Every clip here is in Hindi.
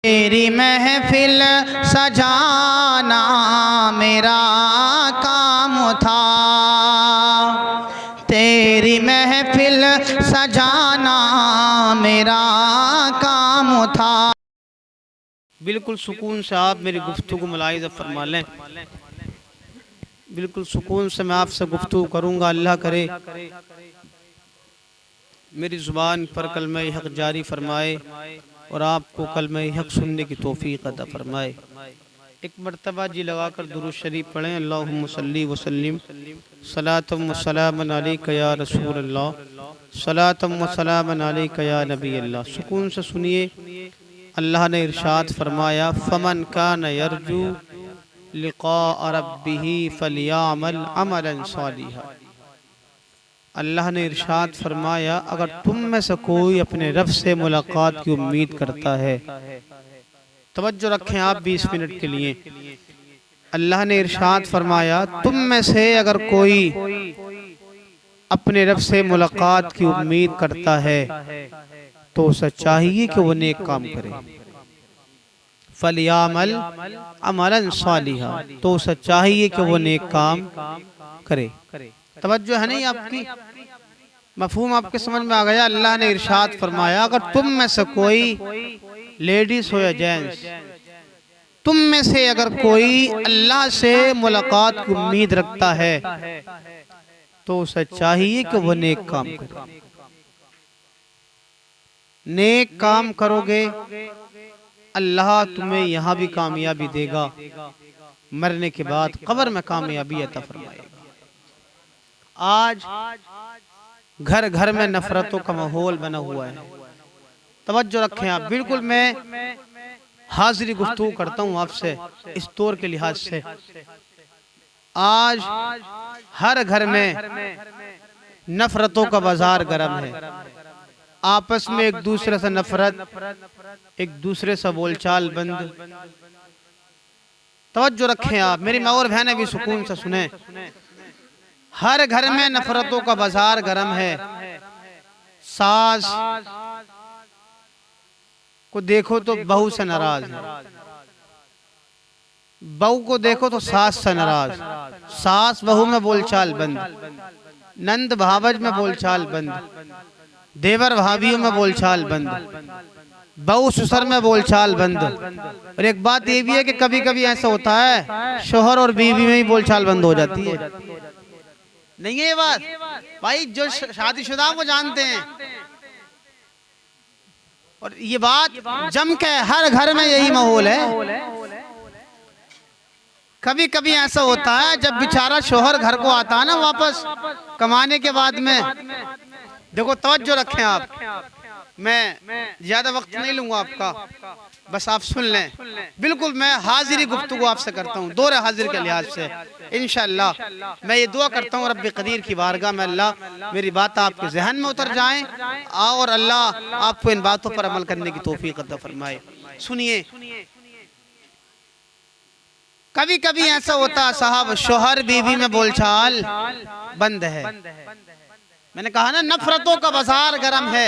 तेरी महफिल सजाना मेरा काम था, तेरी महफिल सजाना मेरा काम था। बिल्कुल सुकून से आप मेरी गुफ्तगू को मुलाहिज़ा फरमा लें। बिल्कुल सुकून से मैं आपसे गुफ्तगू करूँगा। अल्लाह करे मेरी ज़ुबान पर कलमा हक़ जारी फरमाए और आपको कलमा हक़ सुनने की तौफ़ीक़ अता फरमाए। एक मरतबा जी लगाकर दुरूद शरीफ पढ़ें। अल्लाहुम्मा सल्ली व सल्लिम सलातम व सलामन अलैका या रसूल अल्लाह, सलातम व सलामन अलैका या नबी अल्लाह। सुकून से सुनिए। अल्लाह ने इरशाद फरमाया, फमन कान यरजू लिक़ा रब्बिही फलियामल अमलन सालिहा। अल्लाह ने इरशाद फरमाया, अगर तुम में से कोई अपने रब से मुलाकात की उम्मीद करता है, तवज्जो रखें आप 20 मिनट के लिए। अल्लाह ने इरशाद फरमाया, तुम में से अगर कोई अपने रब से मुलाकात की उम्मीद करता है तो उसे चाहिए कि वो नेक काम करे। फलियामल अमलन सालिहा, तो उसे चाहिए कि वो नेक काम करे। तवज्जो है नहीं आपकी? मफहूम आपके समझ में आ गया? अल्लाह ने इरशाद फरमाया, अगर तुम में से कोई लेडीज हो या जेंट्स, तुम में से अगर कोई अल्लाह से मुलाकात की उम्मीद रखता है तो उसे चाहिए कि वो नेक काम करे। नेक काम करोगे अल्लाह तुम्हें यहाँ भी कामयाबी देगा, मरने के बाद कब्र में कामयाबी अता फरमाएगा। आज घर घर में नफरतों का माहौल बना हुआ है। तवज्जो रखें आप। बिल्कुल मैं हाजिरी गुफ्तगू करता हूँ आपसे इस दौर के लिहाज से। आज हर घर में नफरतों का बाजार गर्म है। आपस में एक दूसरे से नफरत, एक दूसरे से बोलचाल बंद। तवज्जो रखें आप, मेरी माँ और बहनें भी सुकून से सुने। हर घर में नफरतों का बाजार गर्म है। सास को देखो तो बहू से नाराज है, बहू को देखो तो सास से नाराज, सास बहू में बोलचाल बंद, नंद भावज में बोलचाल बंद, देवर भाभियों में बोलचाल बंद, बहू ससुर में बोलचाल बंद। और एक बात ये भी है कि कभी कभी ऐसा होता है शोहर और बीवी में ही बोलचाल बंद हो जाती है। नहीं है ये बात भाई? जो शादीशुदा वो जानते हैं। और ये बात जम के हर घर में यही माहौल है। कभी कभी ऐसा होता है जब बेचारा शोहर घर को आता है ना वापस कमाने के बाद में। देखो तवज्जो रखें आप, मैं ज्यादा वक्त नहीं लूंगा आपका, बस आप सुन लें। बिल्कुल मैं हाजिरी गुफ्तगू आपसे करता हूँ दौरे हाजिर के लिहाज से। इंशाअल्लाह मैं ये दुआ करता हूँ रब्बे कदीर की बारगाह में, अल्लाह मेरी बात आपके जहन में उतर जाए और अल्लाह आपको इन बातों पर अमल करने की तौफीक अता फरमाए। सुनिए, कभी कभी ऐसा होता है साहब शोहर बीवी में बोलचाल बंद है। मैंने कहा ना नफरतों का बाजार गर्म है।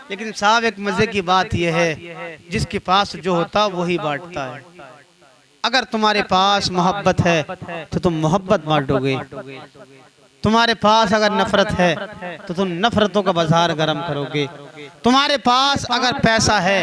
लेकिन साहब एक मजे की बात यह है, जिसके पास जो होता वही बांटता है। अगर तुम्हारे पास मोहब्बत है तो तुम मोहब्बत बांटोगे, तुम्हारे पास अगर नफरत है तो तुम नफरतों का बाजार गर्म करोगे। तुम्हारे पास अगर पैसा है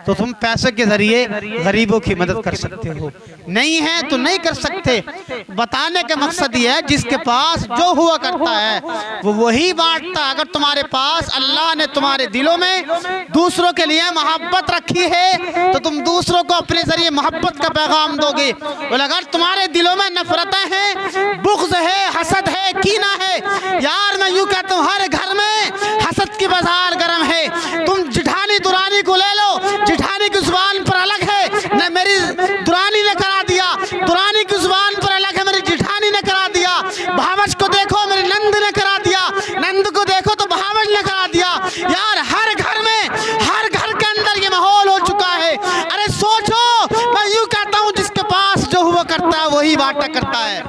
तो तुम पैसे के जरिए गरीबों की मदद कर सकते हो, नहीं है तो नहीं कर सकते। बताने का मकसद ये है जिसके पास जो हुआ करता है वो वही बांटता है। अगर तुम्हारे पास अल्लाह ने तुम्हारे दिलों में दूसरों के लिए मोहब्बत रखी है तो तुम दूसरों को अपने जरिए मोहब्बत का पैगाम दोगे। और अगर तुम्हारे दिलों में नफरतें हैं, बुग़्ज़ है, हसद है, कीना है, यार मैं यूं कहता हूँ हर घर में हसद की बाजार गर्म है। तुम जिठानी दुरानी को ले लो, जिठानी की जुबान पर अलग है न मेरी दुरानी ने करा दिया, दुरानी की जुबान पर अलग है मेरी जिठानी ने करा दिया। भावज को देखो मेरी नंद ने करा दिया, नंद को देखो तो भावज ने करा दिया। यार हर घर में, हर घर के अंदर ये माहौल हो चुका है। अरे सोचो, मैं यूं कहता हूँ जिसके पास जो हुआ करता है वही बांटा करता है।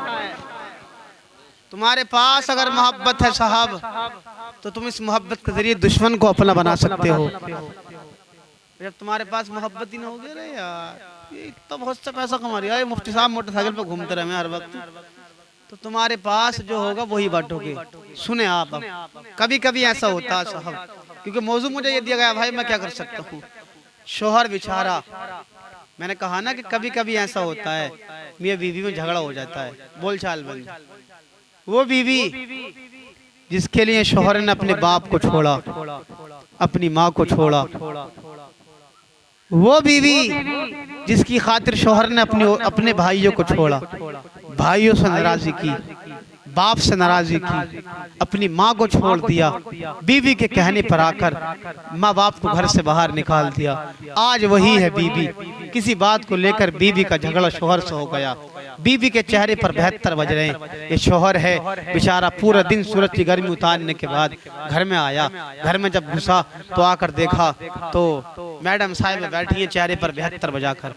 तुम्हारे पास अगर मोहब्बत है साहब तो तुम इस मोहब्बत के जरिए दुश्मन को अपना बना सकते हो। जब तुम्हारे पास मोहब्बत ही ना होगी, अरे यार ये इतना बहुत सा पैसा कमा रही है, मुफ्ती साहब मोटरसाइकिल पर घूमते रहे हर वक्त, तो तुम्हारे पास जो होगा वही बांटोगे। सुने आप, अब कभी कभी ऐसा होता है साहब, क्योंकि मौजू मुझे ये दिया गया भाई, मैं क्या कर सकता हूँ। शोहर बेचारा, मैंने कहा ना कि कभी कभी ऐसा होता है मियां बीवी में झगड़ा हो जाता है, बोलचाल बन, वो बीवी जिसके लिए शोहर ने अपने बाप को छोड़ा, अपनी माँ को छोड़ा, वो बीवी जिसकी खातिर शोहर ने अपने भाइयों को छोड़ा, भाइयों से नाराजगी की, बाप से नाराजगी की, अपनी माँ को छोड़ दिया, बीवी के कहने पर आकर माँ बाप को घर से बाहर निकाल दिया। आज वही है बीवी, किसी बात को लेकर बीवी का झगड़ा शोहर से हो गया, बीवी के चेहरे पर 72 बज रहे हैं। ये शोहर है बेचारा, पूरा दिन सूरज की गर्मी उतारने के बाद घर में आया, घर में जब घुसा तो आकर देखा तो मैडम साहब बैठी है चेहरे पर 72 बजाकर।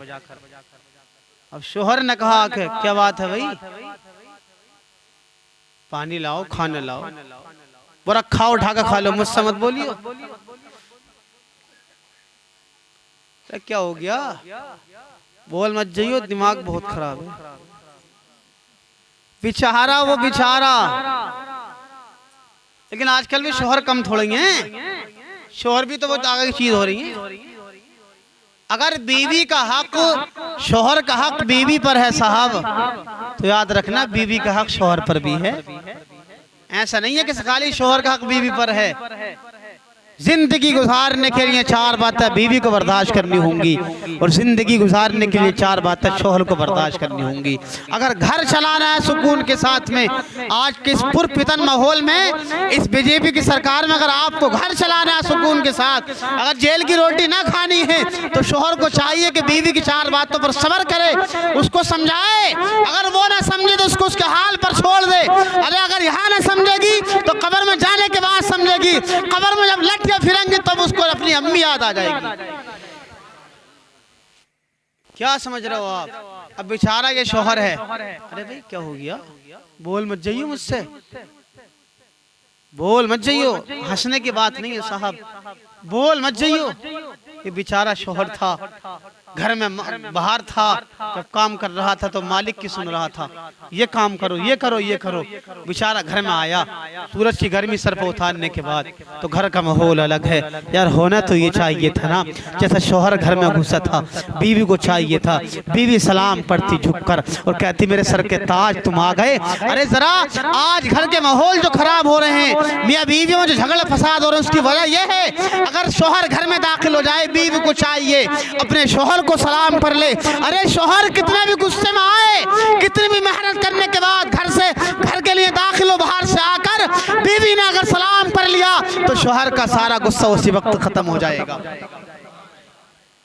अब शोहर ने कहा कि क्या बात है भाई, पानी लाओ, खाना लाओ, वो रखा उठा कर खा लो, मुझसे मत बोलियो। क्या हो गया, बोल मत जाइयो, दिमाग बहुत खराब है। बेचारा वो बेचारा, लेकिन आजकल भी शोहर कम थोड़े हैं, शोहर भी तो बहुत आगे की चीज हो रही है। अगर बीवी का हक, शोहर का हक बीवी पर है साहब, तो याद रखना बीवी का हक शोहर पर भी है। ऐसा नहीं है कि खाली शोहर का हक बीवी पर है। जिंदगी गुजारने के लिए 4 बातें बीवी को बर्दाश्त करनी होंगी, और जिंदगी गुजारने के लिए 4 बातें शोहर को बर्दाश्त करनी होंगी। अगर घर चलाना है सुकून के साथ में, आज के इस पुरपितन माहौल में, इस बीजेपी की सरकार में, अगर आपको घर चलाना है सुकून के साथ, अगर जेल की रोटी ना खानी है, तो शोहर को चाहिए कि बीवी की 4 बातों पर सब्र करे, उसको समझाए। अगर वो ना समझे तो उसको उसके हाल पर छोड़ दे। अरे अगर यहाँ ना समझेगी तो कब्र में जाने के बाद समझेगी। कब्र में जब लट फिरेंगे तब उसको अपनी अम्मी याद आ जाएगी। क्या समझ रहे हो आप? अब बेचारा ये शोहर है, अरे भाई क्या हो गया, बोल मत जाइयो मुझसे, बोल मत जाइयो, हंसने की बात नहीं है साहब, बोल मत जाइयो। ये बेचारा शोहर था, घर में बाहर था, जब काम कर रहा था तो मालिक की सुन रहा था, ये काम करो, ये करो, ये करो। बेचारा घर में आया, सूरज की गर्मी सर पर उतारने के बाद, तो घर का माहौल अलग है यार। होना तो ये चाहिए था ना, जैसा शोहर घर में घुसा था, बीवी को चाहिए था, बीवी सलाम पढ़ती झुककर और कहती मेरे सर के ताज तुम आ गए। अरे जरा आज घर के माहौल जो खराब हो रहे हैं, मियाँ बीवी में जो झगड़ा फसाद हो रहे हैं, उसकी वजह यह है अगर शोहर घर में दाखिल हो जाए, बीवी को चाहिए अपने शोहर को सलाम कर ले। अरे शोहर कितने भी गुस्से में आए, कितनी भी मेहनत करने के बाद घर के लिए दाखिल हो, बाहर से आकर बीवी ने अगर सलाम कर लिया तो शोहर का सारा गुस्सा उसी वक्त खत्म हो जाएगा।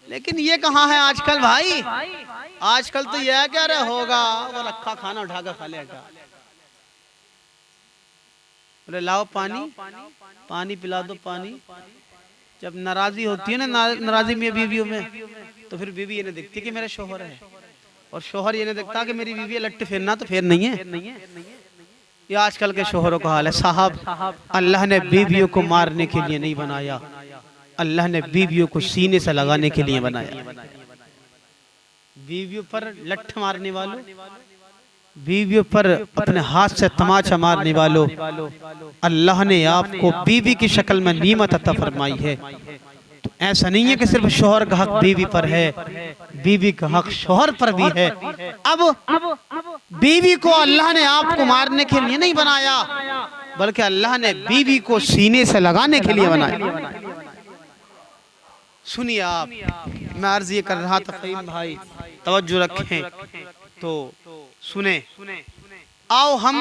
लेकिन ये कहाँ है आजकल भाई? आजकल तो यह क्या रहा होगा, वो रखा खाना उठाकर खा लेगा, बोले लाओ पानी, पानी पिला दो पानी। जब नाराजी होती है ना, नाराजी में बीवियों में, तो फिर बीवी ये नहीं देखती कि मेरा शोहर है, और शोहर ये नहीं देखता कि मेरी बीवी लट्टे फेरना तो फेर नहीं है। ये आजकल के शोहरों का हाल है साहब। अल्लाह ने बीवियों को मारने के लिए नहीं बनाया, अल्लाह ने बीवियों को सीने से लगाने के लिए बनाया। बीवियों पर लट्ठ मारने वालों, बीवियों पर अपने हाथ से तमाचा मारने वालों, अल्लाह ने आपको बीवी की शक्ल में नीमत अता फरमाई है। तो ऐसा नहीं है कि सिर्फ शोहर का हक बीवी पर है, बीवी का हक शोहर पर भी है। अब बीवी को अल्लाह ने आपको मारने के लिए नहीं बनाया, बल्कि अल्लाह ने बीवी को सीने से लगाने के लिए बनाया। सुनिए आप, मैं अर्ज ये कर रहा था फहीम भाई, तवज्जो रखें तो सुने। आओ हम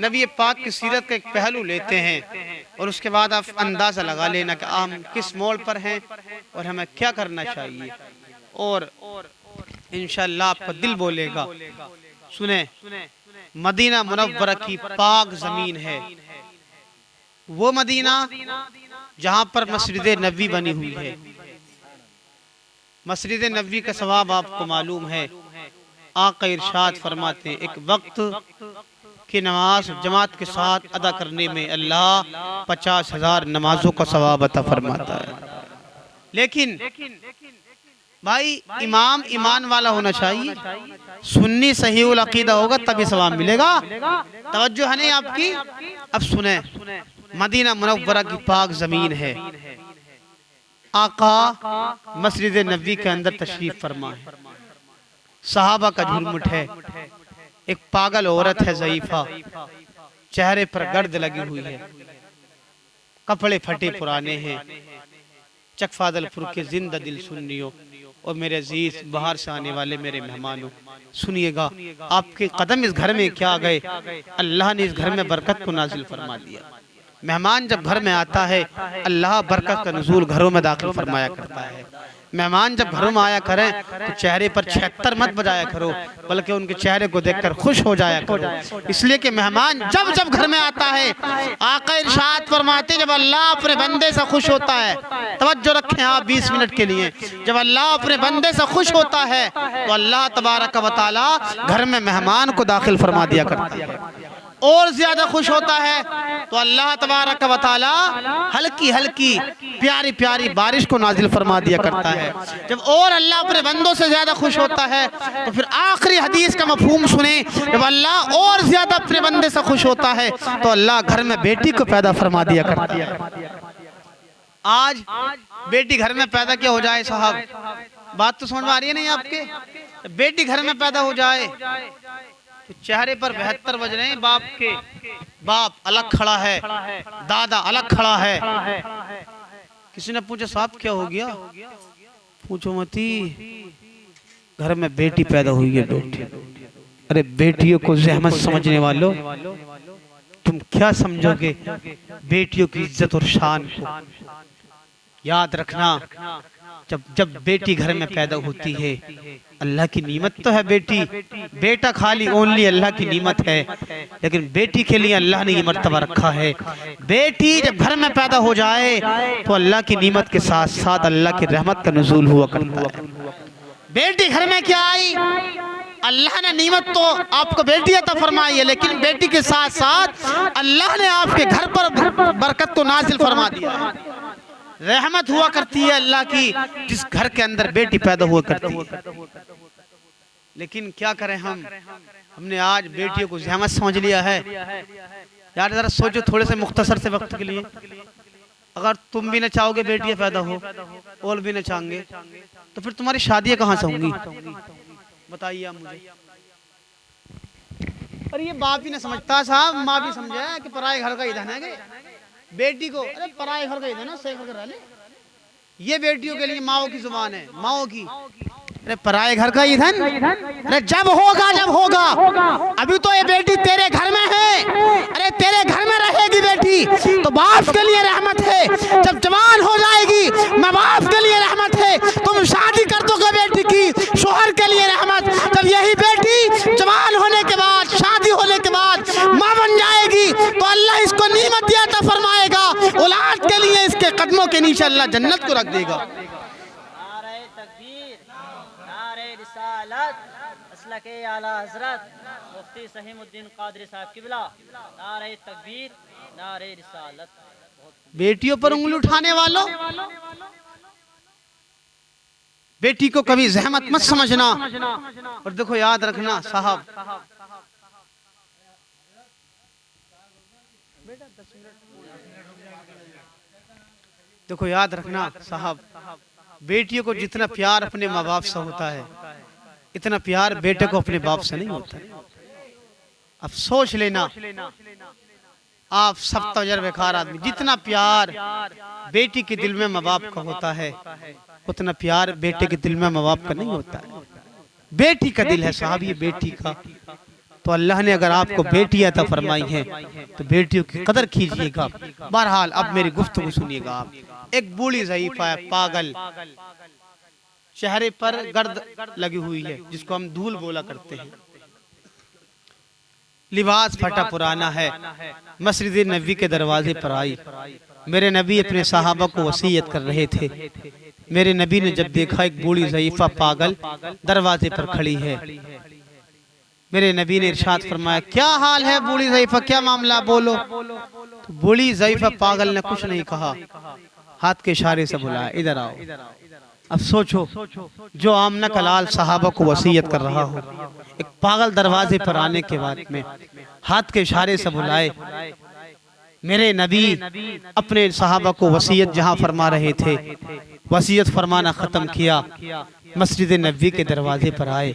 नबी पाक की सीरत का एक पहलू लेते हैं, और उसके बाद आप अंदाजा लगा लेना कि हम किस मोड़ पर हैं और हमें क्या करना चाहिए, और इंशाअल्लाह आपका दिल बोलेगा। सुने, मदीना मुनव्वरा की पाक जमीन है, वो मदीना जहाँ पर मस्जिद नबी बनी हुई है। मस्जिद नबी का सवाब आपको मालूम है, आका इरशाद फरमाते हैं एक वक्त की नमाज जमात के साथ अदा करने में अल्लाह 50,000 नमाजों का सवाब अता फरमाता है। लेकिन भाई इमाम ईमान वाला होना चाहिए, सुन्नी सही उल अकीदा होगा तभी सवाब मिलेगा। तवज्जो है नहीं आपकी। अब सुने, मदीना मुनव्वरा की पाक जमीन है, आका मस्जिद नबी के अंदर तशरीफ फरमा है, सहाबा का झुरमुट है, एक पागल औरत है ज़ईफा, चेहरे पर गर्द लगी हुई है, कपड़े फटे पुराने हैं। चकफादलपुर के जिंदा दिल सुन्नियों और मेरे अजीज बाहर से आने वाले मेरे मेहमानों, सुनिएगा, आपके कदम इस घर में क्या गए, अल्लाह ने इस घर में बरकत को नाजिल फरमा दिया। मेहमान जब घर में आता है, अल्लाह बरकत का नुज़ूल घरों में दाखिल फरमाया करता है। मेहमान जब घरों में आया करें तो चेहरे पर 76 मत बजाया करो, बल्कि उनके चेहरे को देखकर खुश हो जाया करो, इसलिए कि मेहमान जब जब घर में आता है, आका इरशाद फरमाते जब अल्लाह अपने बंदे से खुश होता है, तवज्जो रखें आप 20 मिनट के लिए, जब अल्लाह अपने बंदे से खुश होता है तो अल्लाह तबारक व तआला घर में मेहमान को दाखिल फरमा दिया करता है। और ज्यादा खुश होता है तो अल्लाह तबारक व तआला हल्की हल्की प्यारी प्यारी बारिश को नाजिल फरमा दिया करता है। जब और अल्लाह अपने बंदों से ज्यादा खुश होता है तो फिर आखिरी हदीस का मफहूम सुने, जब अल्लाह और ज्यादा अपने बंदे से खुश होता है तो अल्लाह घर में बेटी को पैदा फरमा दिया करता है। आज बेटी घर में पैदा क्या हो जाए साहब, बात तो समझ में आ रही है नहीं आपके? बेटी घर में पैदा हो जाए तो चेहरे पर 72 बज रहे हैं, बाप के बाप अलग खड़ा है, दादा अलग खड़ा है। किसी ने पूछा साहब क्या हो गया? पूछो मती, घर में बेटी पैदा हुई है। बेटी, अरे बेटियों को ज़हमत समझने वालों, तुम क्या समझोगे बेटियों की इज्जत और शान को? याद रखना, जब जब बेटी घर में पैदा होती है, अल्लाह की नीमत तो है बेटी, बेटा खाली ओनली अल्लाह की नीमत है, लेकिन बेटी के लिए अल्लाह ने ये मर्तबा रखा है। बेटी जब घर में पैदा हो जाए तो अल्लाह की नीमत के साथ साथ अल्लाह की रहमत का नुज़ूल हुआ करता है। बेटी घर में क्या आई, अल्लाह ने नीमत तो आपको बेटी अता फरमाई है, लेकिन बेटी के साथ साथ अल्लाह ने आपके घर पर बरकत को नाजिल फरमा दिया है। रहमत हुआ करती है अल्लाह की जिस घर के अंदर बेटी पैदा हुआ करती है। लेकिन क्या करें हमने आज बेटियों को ज़हमत समझ लिया है। यार जरा सोचो थोड़े से मुख्तसर से वक्त के लिए, अगर तुम भी न चाहोगे बेटियां पैदा हो और भी न चाहेंगे तो फिर तुम्हारी शादियां कहाँ से होंगी? बताइए आप मुझे। और ये बाप भी न समझता साहब, माँ भी समझा कि पराए घर का ईंधन है बेटी को, अरे पराए घर का ईंधन है, सही घर ले। ये बेटियों के लिए माओ की जुबान है, माओ की। अरे पराए घर का ईंधन, अरे जब होगा, अभी तो ये बेटी तेरे घर में है, अरे तेरे घर में रहेगी बेटी तो बाप के लिए रहमत है। जब जवान हो जाएगी माँ बाप के लिए रहमत है। तुम शादी कर दोगे बेटी की, शोहर के लिए रहमत। जब यही बेटी जवान होने के बाद, शादी होने के बाद माँ बन जाएगी तो अल्लाह इसको नीमत दिया था फरमाएगा, औलाद के लिए इसके कदमों के नीचे अल्लाह जन्नत को रख देगा। के आला हजरत मुफ्ती सहीमुद्दीन कादरी साहब किबला, नारे तकबीर, नारे रिसालत। बेटियों पर उंगली उठाने वालों, बेटी को कभी ज़हमत मत समझना। और देखो याद रखना साहब, देखो याद रखना साहब, बेटियों को जितना प्यार अपने माँ बाप से होता है इतना प्यार बेटे को अपने बाप से नहीं होता। अब सोच लेना आप सब तजर्बेकार आदमी, जितना प्यार बेटी के दिल में माँ बाप का होता है उतना प्यार बेटे के दिल में माँ बाप का नहीं होता है। बेटी का दिल है साहब, ये बेटी का। तो अल्लाह ने अगर आपको बेटी अता फरमाई है तो बेटियों की कदर कीजिएगा। बहरहाल अब मेरी गुफ्तगू सुनिएगा आप। एक बूढ़ी ज़ईफ़ा है, पागल, चेहरे पर गर्द लगी हुई है जिसको हम धूल बोला करते हैं, लिबास फटा पुराना है, मस्जिद नबी के दरवाजे पर आई। मेरे नबी अपने सहाबा को वसीयत कर रहे थे। मेरे नबी ने जब देखा एक बूढ़ी ज़ईफ़ा पागल दरवाजे पर खड़ी है, मेरे नबी ने इरशाद फरमाया, क्या हाल है बूढ़ी ज़ईफ़ा, क्या मामला, बोलो। तो बूढ़ी ज़ईफ़ा पागल ने कुछ नहीं कहा, हाथ के इशारे से बुलाया, इधर आओ। अब सोचो, जो आमना का लाल सहाबा को वसीयत कर रहा हो, एक पागल दरवाजे पर आने के बाद में हाथ के इशारे से बुलाए। मेरे नबी अपने सहाबा को वसीयत जहां फरमा रहे थे, वसीयत फरमाना ख़त्म किया, मस्जिद नबी के दरवाजे पर आए।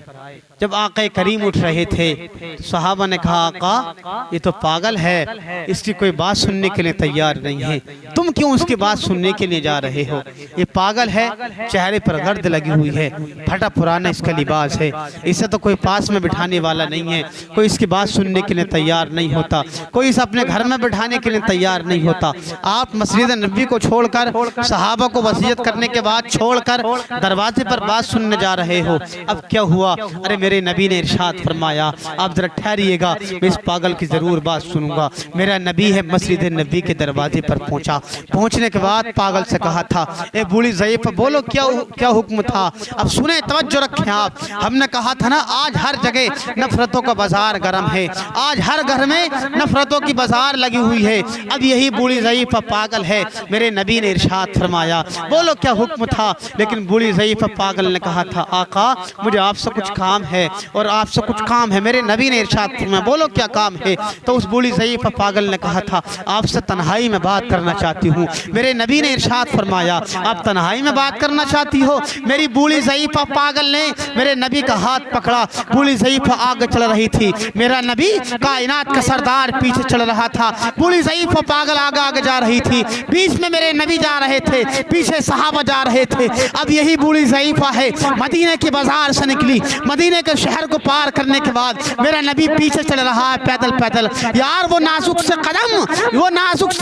जब आका करीम उठ रहे थे तो सहाबा ने कहा, आका ये तो पागल है, इसकी कोई बात सुनने के लिए तैयार नहीं है, तुम क्यों उसकी बात सुनने के लिए जा रहे हो? ये पागल है, चेहरे पर गर्द लगी हुई है, फटा पुराना इसका लिबास है, इसे तो कोई पास में बिठाने वाला नहीं है, कोई इसकी बात सुनने के लिए तैयार नहीं होता, कोई इसे अपने घर में बिठाने के लिए तैयार नहीं होता। आप मस्जिद नबी को छोड़कर, सहाबा को वसीयत करने के बाद छोड़कर दरवाजे पर बात सुनने जा रहे हो। अब क्या हुआ? अरे मेरे नबी ने इरशाद फरमाया, आप जरा ठहरिएगा, मैं इस पागल की जरूर बात सुनूंगा। मेरा नबी है मस्जिद नबी के दरवाजे पर पहुंचा। पहुंचने के बाद पागल से कहा था, ए बूढ़ी ज़ईफ़, बोलो क्या हुक्म था? अब सुने, तवज्जो रखें आप। हमने कहा था ना, आज हर जगह नफरतों का बाजार गर्म है, आज हर घर में नफरतों की बाजार लगी हुई है। अब यही बूढ़ी ज़ईफ़ पागल है। मेरे नबी ने इरशाद फरमाया, बोलो क्या हुक्म था? लेकिन बूढ़ी ज़ईफ़ पागल ने कहा था, आका मुझे आपसे कुछ काम है और आपसे कुछ काम है। मेरे नबी ने इरशाद फरमाया, बोलो क्या काम है? तो उस बूढ़ी ज़ईफ़ पागल ने कहा था, आपसे तन्हाई में बात करना चाहती हूँ। मेरे नबी ने इरशाद फरमाया, आप तन्हाई में बात करना चाहती हो? मेरी बूढ़ी ज़ईफ़ पागल ने मेरे नबी का हाथ पकड़ा। बूढ़ी ज़ईफ़ आगे चल रही थी, मेरा नबी कायनात का सरदार पीछे चल रहा था। बूढ़ी ज़ईफ़ पागल आगे आगे जा रही थी, बीच में मेरे नबी जा रहे थे, पीछे सहाबा जा रहे थे। अब यही बूढ़ी ज़ईफ़ा है, मदीने के बाजार से निकली, मदीने के शहर को पार करने के बाद मेरा नबी पीछे चल रहा है पैदल पैदल। यार वो नाजुक से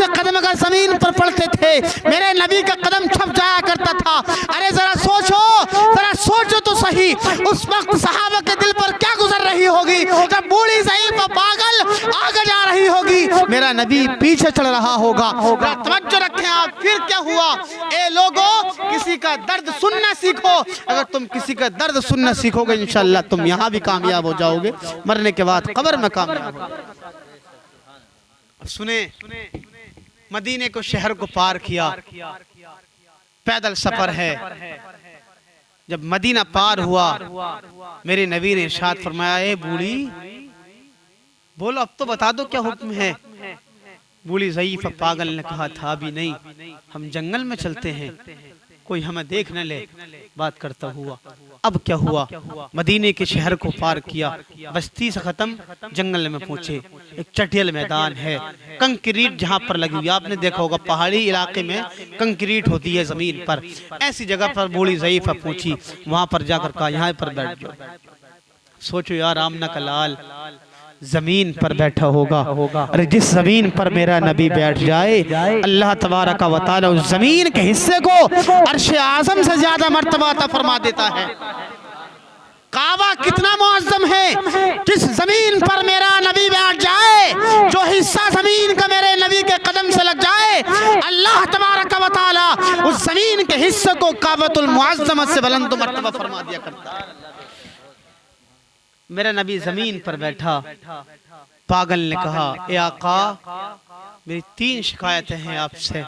कदम अगर जमीन पर पड़ते थे, मेरे नबी का कदम छप जाया करता था। अरे जरा सोचो तो सही, उस वक्त सहाबा के दिल पर क्या गुजर रही होगी जब बूढ़ी ज़ईफ़ा पागल आगे जा रही होगी, मेरा नबी पीछे चल रहा होगा। तवज्जो रखें आप। फिर क्या हुआ? ए लोगों, किसी का दर्द सुनना सीखो। अगर तुम किसी का दर्द सुनना सीखोगे, इंशाअल्लाह तुम यहाँ भी कामयाब हो जाओगे, मरने के बाद कब्र में कामयाब हो। सुने, मदीने को शहर को पार किया, पैदल सफर है। जब मदीना पार हुआ, मेरे नबी ने इरशाद फरमाया, ए बूढ़ी, बोलो अब तो बता दो क्या हुक्म है? बूढ़ी ज़ईफ़ पागल ने कहा था, अभी नहीं, हम जंगल में चलते हैं, कोई हमें देख न ले। बात करता हुआ अब क्या हुआ? मदीने के शहर को पार किया, बस्ती से खत्म, जंगल में पहुंचे। एक चटियल मैदान है, कंक्रीट जहां पर लगी हुई, आपने देखा होगा पहाड़ी इलाके में कंक्रीट होती है जमीन पर। ऐसी जगह पर बूढ़ी ज़ईफ़ पहुंची, वहां पर जाकर कहा, यहाँ पर बैठ जाओ। सोचो यार, आमना का लाल जमीन पर बैठा होगा। अरे जिस जमीन पर मेरा नबी बैठ जाए, अल्लाह तबारक व तआला उस जमीन के हिस्से को अर्श आज़म से ज्यादा मर्तबा अता फरमा देता है। काबा कितना मुअज़्ज़म है, जिस जमीन पर मेरा नबी बैठ जाए, जो हिस्सा जमीन का मेरे नबी के कदम से लग जाए, अल्लाह तबारक व तआला उस जमीन के हिस्से को काबतुल मुअज़्ज़मा से बुलंद मर्तबा फरमा दिया करता है। मेरा नबी जमीन पर बैठा, पागल ने कहा, ए आका, मेरी 3 शिकायतें हैं आपसे।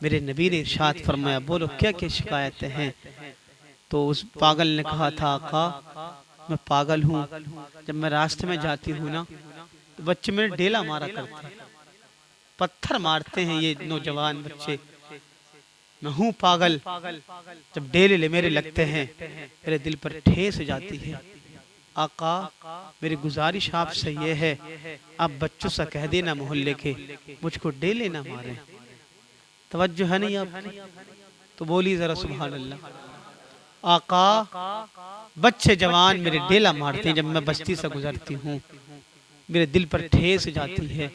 मेरे नबी ने इरशाद फरमाया, बोलो क्या क्या शिकायतें हैं? तो उस पागल ने कहा था, आका मैं पागल हूँ, जब मैं रास्ते में जाती हूँ ना, तो बच्चे मेरे डेला मारा करते हैं, पत्थर मारते हैं ये नौजवान बच्चे। मैं हूँ पागल, जब डेले मेरे लगते हैं मेरे दिल पर ठेस जाती है। आका मेरी गुजारिश आपसे ये है, आप बच्चों से कह देना मोहल्ले के, मुझको डेले ना मारे। तवज्जो है नहीं आपकी? तो बोली जरा सुभान अल्लाह। आका बच्चे जवान मेरे डेला मारते हैं, जब मैं बस्ती से गुजरती हूँ मेरे दिल पर ठेस जाती है।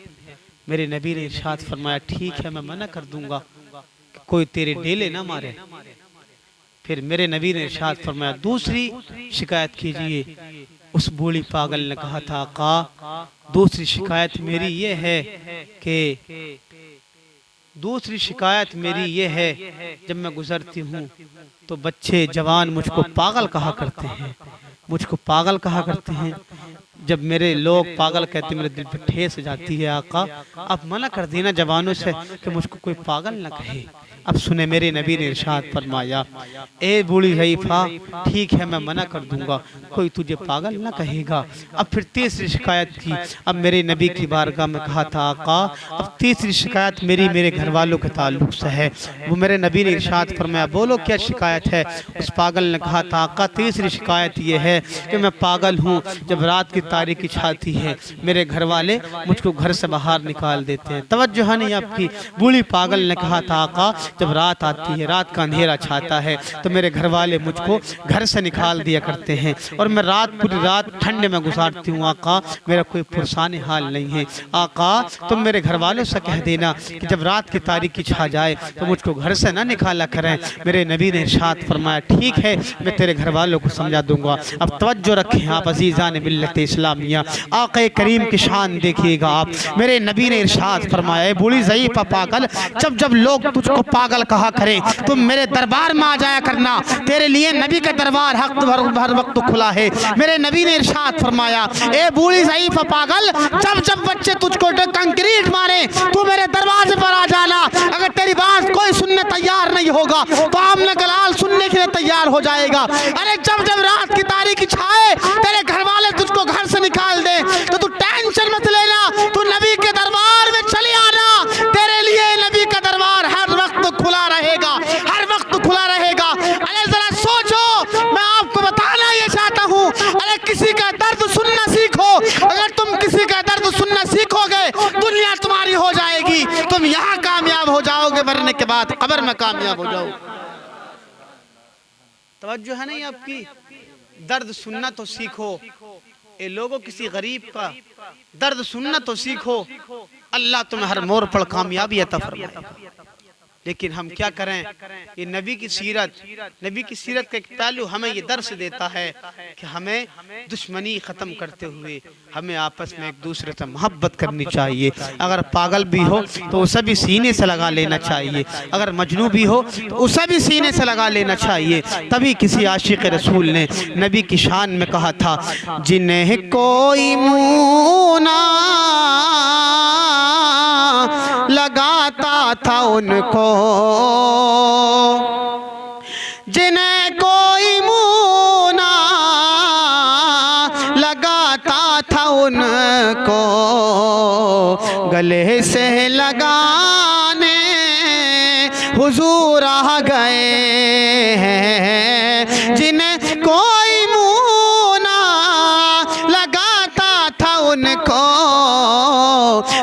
मेरे नबी ने इरशाद फरमाया, ठीक है मैं मना कर दूंगा कि कोई तेरे डेले ना मारे। फिर मेरे नबी ने इरशाद फरमाया, दूसरी शिकायत कीजिए। उस बूढ़ी पागल ने कहा था, आका दूसरी शिकायत मेरी ये है कि जब मैं गुजरती हूँ तो बच्चे जवान मुझको पागल कहा करते हैं, जब मेरे लोग पागल कहते हैं मेरे दिल पर ठेस जाती है। आका आप मना कर देना जवानों से कि मुझको कोई पागल ना कहे। अब सुने, मेरे नबी ने इरशाद फरमाया, ए बूढ़ी ज़ईफ़ा, ठीक है मैं मना कर दूंगा, कोई तुझे पागल ना कहेगा। अब फिर तीसरी शिकायत की। अब मेरे नबी की बारगाह में कहा था, आका अब तीसरी शिकायत मेरे घर वालों के ताल्लुक से है। वो मेरे नबी ने इरशाद फरमाया, बोलो क्या शिकायत है। उस पागल ने कहा था, आका तीसरी शिकायत ये है कि मैं पागल हूँ, जब रात की तारीकी छाती है मेरे घर वाले मुझको घर से बाहर निकाल देते हैं। तवज्जो है नहीं आपकी। बूढ़ी पागल ने कहा था, आका जब रात आती है, रात का अंधेरा छाता है, तो मेरे घर वाले मुझको घर से निकाल दिया करते हैं और मैं पूरी रात ठंडे में गुजारती हूँ। आका मेरा कोई पुरसाने हाल नहीं है। आका तुम मेरे घर वालों से कह देना कि जब रात की तारीकी छा जाए तो मुझको घर से ना निकाला करें। मेरे नबी ने इरशाद फरमाया, ठीक है मैं तेरे घर वालों को समझा दूंगा। अब तवज्जो रखें आप अजीज़ान मिल्लत इस्लामिया, आक़ा करीम की शान देखिएगा आप। मेरे नबी ने इरशाद फरमाया, बूढ़ी ज़ईफ़ा पागल, जब जब लोग तुझको पागल कहा करें तुम मेरे दरबार में आ जाया करना, तेरे लिए नबी का दरबार हर वक्त खुला है। मेरे नबी ने इरशाद फरमाया, ए बूढ़ी ज़ईफ़ा पागल, जब जब बच्चे तुझको कंक्रीट मारे तू मेरे दरवाजे पर आ जाना। अगर तेरी बात कोई सुनने तैयार नहीं होगा तो आमने गलाल सुनने के लिए तैयार हो जाएगा। अरे जब जब रात की तारीकी छाए तेरे घर वाले तुझको घर से निकाल दे तो तू टेंशन मत लेना, तू नबी के दरबार में चले आना, तेरे लिए नबी का दरबार हर वक्त खुला रहेगा, हर वक्त खुला रहेगा। अरे जरा सोचो, मैं आपको बताना ये चाहता हूँ, अरे किसी का दर्द सुनना सीखो। अगर तुम किसी का दर्द सुनना सीखोगे दुनिया तुम्हारी हो जाएगी, तुम यहाँ कामयाब हो जाओगे, मरने के बाद कब्र में कामयाब हो जाओगे। तवज्जो है नहीं आपकी। दर्द सुनना तो सीखो। ए लोगों, किसी गरीब का दर्द सुनना तो सीखो, अल्लाह तुम्हें हर मोड़ पर कामयाबी अता फरमाएगा। लेकिन हम क्या करें, ये नबी की सीरत का एक पहलू हमें ये दर्स देता है कि हमें दुश्मनी ख़त्म करते हुए हमें आपस में एक दूसरे से मोहब्बत करनी चाहिए। अगर पागल भी हो तो उसे भी सीने से लगा लेना चाहिए, अगर मजनू भी हो तो उसे भी सीने से लगा लेना चाहिए। तभी किसी आशिक रसूल ने नबी की शान में कहा था, जिन्हें कोई मुँह ना लगाता था उनको, जिन्हें कोई मुँह ना लगाता था उनको, गले से लगाने हुजूर आ गए हैं। जिन्हें कोई मुँह ना लगाता था उनको,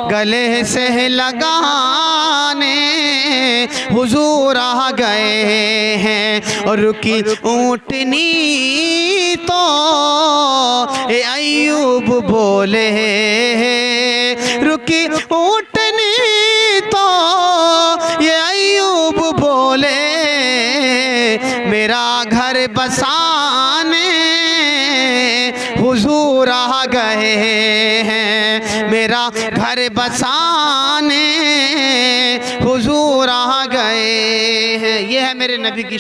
गले से लगाने हुजूर आ गए हैं। और रुकी ऊँटनी तो ए अय्यूब बोले, रुकी ऊँटनी तो ये अय्यूब बोले, मेरा घर बसाने हुजूर आ गए हैं, मेरा घर बसाने हुजूर आ गए हैं। ये है मेरे नबी की